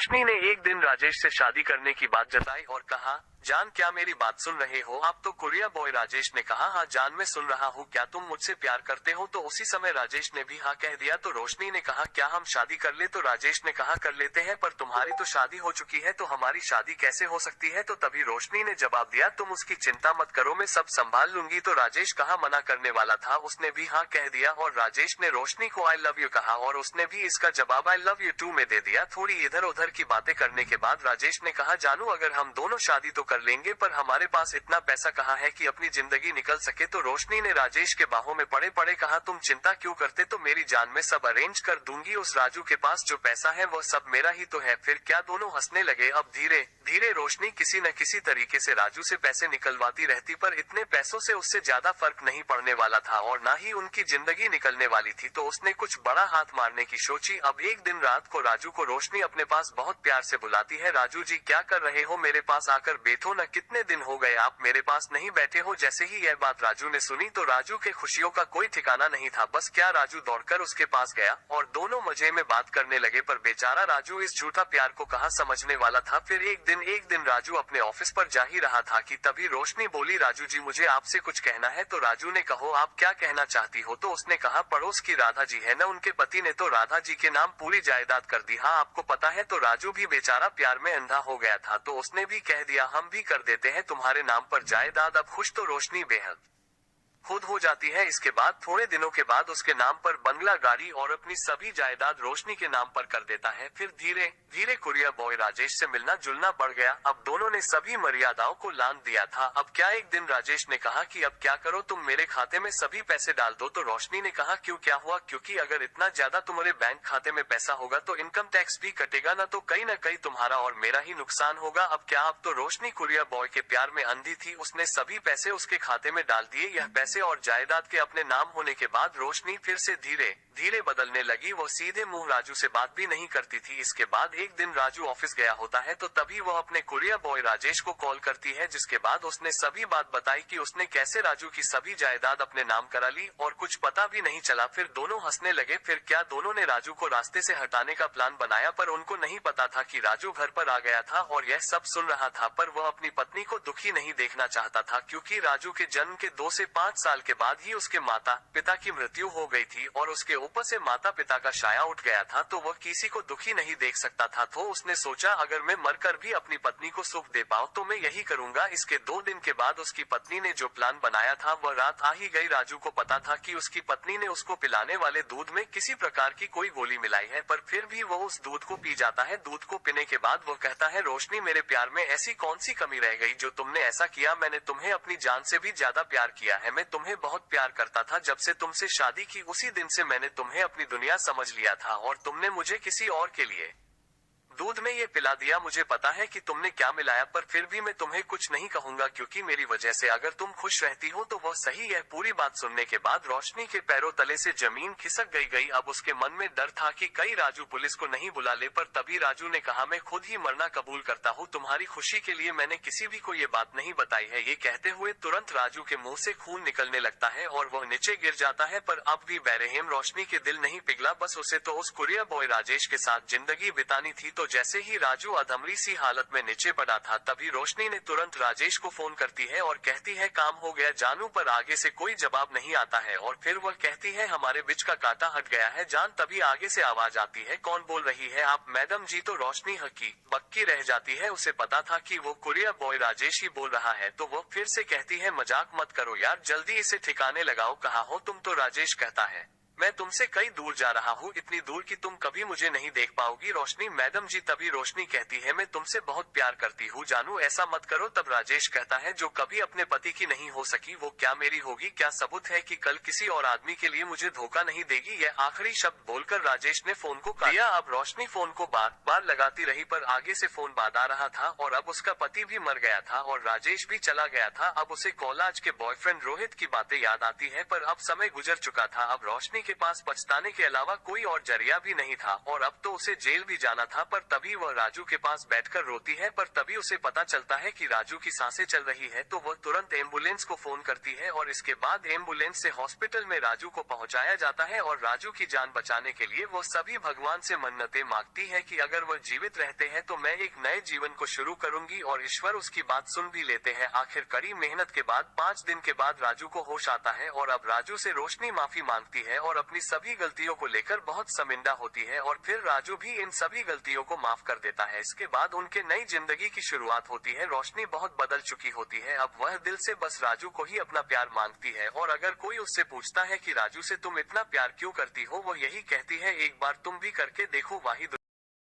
रोशनी ने एक दिन राजेश से शादी करने की बात जताई और कहा, जान क्या मेरी बात सुन रहे हो आप? तो कुरिया बॉय राजेश ने कहा, हाँ जान मैं सुन रहा हूँ, क्या तुम मुझसे प्यार करते हो? तो उसी समय राजेश ने भी हाँ कह दिया। तो रोशनी ने कहा, क्या हम शादी कर ले? तो राजेश ने कहा, कर लेते हैं, पर तुम्हारी तो शादी हो चुकी है, तो हमारी शादी कैसे हो सकती है? तो तभी रोशनी ने जवाब दिया, तुम उसकी चिंता मत करो, मैं सब संभाल लूंगी। तो राजेश कहा मना करने वाला था, उसने भी हाँ कह दिया और राजेश ने रोशनी को आई लव यू कहा और उसने भी इसका जवाब आई लव यू टू में दे दिया। थोड़ी इधर उधर की बातें करने के बाद राजेश ने कहा, जानू अगर हम दोनों शादी तो कर लेंगे, पर हमारे पास इतना पैसा कहाँ है कि अपनी जिंदगी निकल सके? तो रोशनी ने राजेश के बाहों में पड़े पड़े कहा, तुम चिंता क्यों करते, तो मेरी जान में सब अरेंज कर दूंगी, उस राजू के पास जो पैसा है वो सब मेरा ही तो है। फिर क्या दोनों हंसने लगे। अब धीरे धीरे रोशनी किसी न किसी तरीके से राजू से पैसे निकलवाती रहती, पर इतने पैसों से उससे ज्यादा फर्क नहीं पड़ने वाला था और न ही उनकी जिंदगी निकलने वाली थी। तो उसने कुछ बड़ा हाथ मारने की सोची। अब एक दिन रात को राजू को रोशनी अपने पास बहुत प्यार से बुलाती है, राजू जी क्या कर रहे हो, मेरे पास आकर बैठो न, कितने दिन हो गए आप मेरे पास नहीं बैठे हो। जैसे ही यह बात राजू ने सुनी तो राजू के खुशियों का कोई ठिकाना नहीं था। बस क्या राजू दौड़कर उसके पास गया और दोनों मजे में बात करने लगे, पर बेचारा राजू इस झूठा प्यार को कहाँ समझने वाला था। फिर एक दिन राजू अपने ऑफिस पर जा ही रहा था कि तभी रोशनी बोली, राजू जी मुझे आपसे कुछ कहना है। तो राजू ने कहो आप क्या कहना चाहती हो? तो उसने कहा, पड़ोस की राधा जी है न, उनके पति ने तो राधा जी के नाम पूरी जायदाद कर दी, हाँ आपको पता है? तो राजू भी बेचारा प्यार में अंधा हो गया था, तो उसने भी कह दिया, हम भी कर देते हैं तुम्हारे नाम पर जायदाद। अब खुश तो रोशनी बेहद खुद हो जाती है। इसके बाद थोड़े दिनों के बाद उसके नाम पर बंगला, गाड़ी और अपनी सभी जायदाद रोशनी के नाम पर कर देता है। फिर धीरे धीरे कुरिया बॉय राजेश से मिलना जुलना बढ़ गया। अब दोनों ने सभी मर्यादाओं को लांघ दिया था। अब क्या एक दिन राजेश ने कहा कि अब क्या करो, तुम मेरे खाते में सभी पैसे डाल दो। तो रोशनी ने कहा, क्यों क्या हुआ? क्योंकि अगर इतना ज्यादा तुम्हारे बैंक खाते में पैसा होगा तो इनकम टैक्स भी कटेगा ना, तो कहीं न कहीं तुम्हारा और मेरा ही नुकसान होगा। अब क्या? अब तो रोशनी कुरिया बॉय के प्यार में अंधी थी, उसने सभी पैसे उसके खाते में डाल दिए। यह पैसे और जायदाद के अपने नाम होने के बाद रोशनी फिर से धीरे धीरे बदलने लगी। वो सीधे मुंह राजू से बात भी नहीं करती थी। इसके बाद एक दिन राजू ऑफिस गया होता है तो तभी वह अपने कुरिया बॉय राजेश को कॉल करती है, जिसके बाद उसने सभी बात बताई कि उसने कैसे राजू की सभी जायदाद अपने नाम करा ली और कुछ पता भी नहीं चला। फिर दोनों हंसने लगे। फिर क्या दोनों ने राजू को रास्ते से हटाने का प्लान बनाया, पर उनको नहीं पता था कि राजू घर पर आ गया था और यह सब सुन रहा था। पर वह अपनी पत्नी को दुखी नहीं देखना चाहता था, क्योंकि राजू के जन्म के 2 से 5 साल के बाद ही उसके माता पिता की मृत्यु हो गई थी और उसके ऊपर से माता पिता का साया उठ गया था, तो वह किसी को दुखी नहीं देख सकता था। तो उसने सोचा, अगर मैं मरकर भी अपनी पत्नी को सुख दे पाऊं तो मैं यही करूंगा। इसके 2 दिन के बाद उसकी पत्नी ने जो प्लान बनाया था वह रात आ ही गई। राजू को पता था कि उसकी पत्नी ने उसको पिलाने वाले दूध में किसी प्रकार की कोई गोली मिलाई है, पर फिर भी वो उस दूध को पी जाता है। दूध को पीने के बाद वो कहता है, रोशनी मेरे प्यार में ऐसी कौन सी कमी रह गई जो तुमने ऐसा किया? मैंने तुम्हें अपनी जान से भी ज्यादा प्यार किया है, मैं तुम्हें बहुत प्यार करता था। जब से तुमसे शादी की उसी दिन से मैंने तुम्हें अपनी दुनिया समझ लिया था और तुमने मुझे किसी और के लिए दूध में ये पिला दिया। मुझे पता है कि तुमने क्या मिलाया, पर फिर भी मैं तुम्हें कुछ नहीं कहूंगा, क्योंकि मेरी वजह से अगर तुम खुश रहती हो तो वो सही है। पूरी बात सुनने के बाद रोशनी के पैरों तले से जमीन खिसक गई। अब उसके मन में डर था कि कहीं राजू पुलिस को नहीं बुला ले, पर तभी राजू ने कहा, मैं खुद ही मरना कबूल करता हूँ, तुम्हारी खुशी के लिए मैंने किसी भी को ये बात नहीं बताई है। ये कहते हुए तुरंत राजू के मुंह से खून निकलने लगता है और वह नीचे गिर जाता है। पर अब भी बेरहम रोशनी के दिल नहीं पिघला, बस उसे तो उस कुरिया बॉय राजेश के साथ जिंदगी बितानी थी। तो जैसे ही राजू अधमरी सी हालत में नीचे पड़ा था तभी रोशनी ने तुरंत राजेश को फोन करती है और कहती है, काम हो गया जानू, पर आगे से कोई जवाब नहीं आता है। और फिर वह कहती है, हमारे बीच का कांटा हट गया है जान। तभी आगे से आवाज आती है, कौन बोल रही है आप? मैडम जी। तो रोशनी हकी बक्की रह जाती है, उसे पता था कि वो कुरिया बॉय राजेश ही बोल रहा है। तो वो फिर से कहती है, मजाक मत करो यार, जल्दी इसे ठिकाने लगाओ, कहाँ हो तुम? तो राजेश कहता है, मैं तुमसे कई दूर जा रहा हूँ, इतनी दूर कि तुम कभी मुझे नहीं देख पाओगी। रोशनी, मैडम जी। तभी रोशनी कहती है, मैं तुमसे बहुत प्यार करती हूँ जानू, ऐसा मत करो। तब राजेश कहता है, जो कभी अपने पति की नहीं हो सकी वो क्या मेरी होगी? क्या सबूत है कि कल किसी और आदमी के लिए मुझे धोखा नहीं देगी? यह आखिरी शब्द बोलकर राजेश ने फोन को काट दिया। अब रोशनी फोन को बार बार लगाती रही, पर आगे से फोन बाद आ रहा था और अब उसका पति भी मर गया था और राजेश भी चला गया था। अब उसे कॉलेज के बॉयफ्रेंड रोहित की बातें याद आती है, पर अब समय गुजर चुका था। अब रोशनी के पास पछताने के अलावा कोई और जरिया भी नहीं था और अब तो उसे जेल भी जाना था। पर तभी वह राजू के पास बैठकर रोती है, पर तभी उसे पता चलता है कि राजू की सांसें चल रही है, तो वह तुरंत एम्बुलेंस को फोन करती है और इसके बाद एम्बुलेंस से हॉस्पिटल में राजू को पहुंचाया जाता है और राजू की जान बचाने के लिए वो सभी भगवान से मन्नतें मांगती है कि अगर वह जीवित रहते हैं तो मैं एक नए जीवन को शुरू करूंगी, और ईश्वर उसकी बात सुन भी लेते हैं। आखिर कड़ी मेहनत के बाद 5 दिन के बाद राजू को होश आता है और अब राजू से रोशनी माफी मांगती है और अपनी सभी गलतियों को लेकर बहुत शर्मिंदा होती है और फिर राजू भी इन सभी गलतियों को माफ कर देता है। इसके बाद उनके नई जिंदगी की शुरुआत होती है। रोशनी बहुत बदल चुकी होती है, अब वह दिल से बस राजू को ही अपना प्यार मांगती है और अगर कोई उससे पूछता है कि राजू से तुम इतना प्यार क्यों करती हो, वो यही कहती है, एक बार तुम भी करके देखो, वाहिद।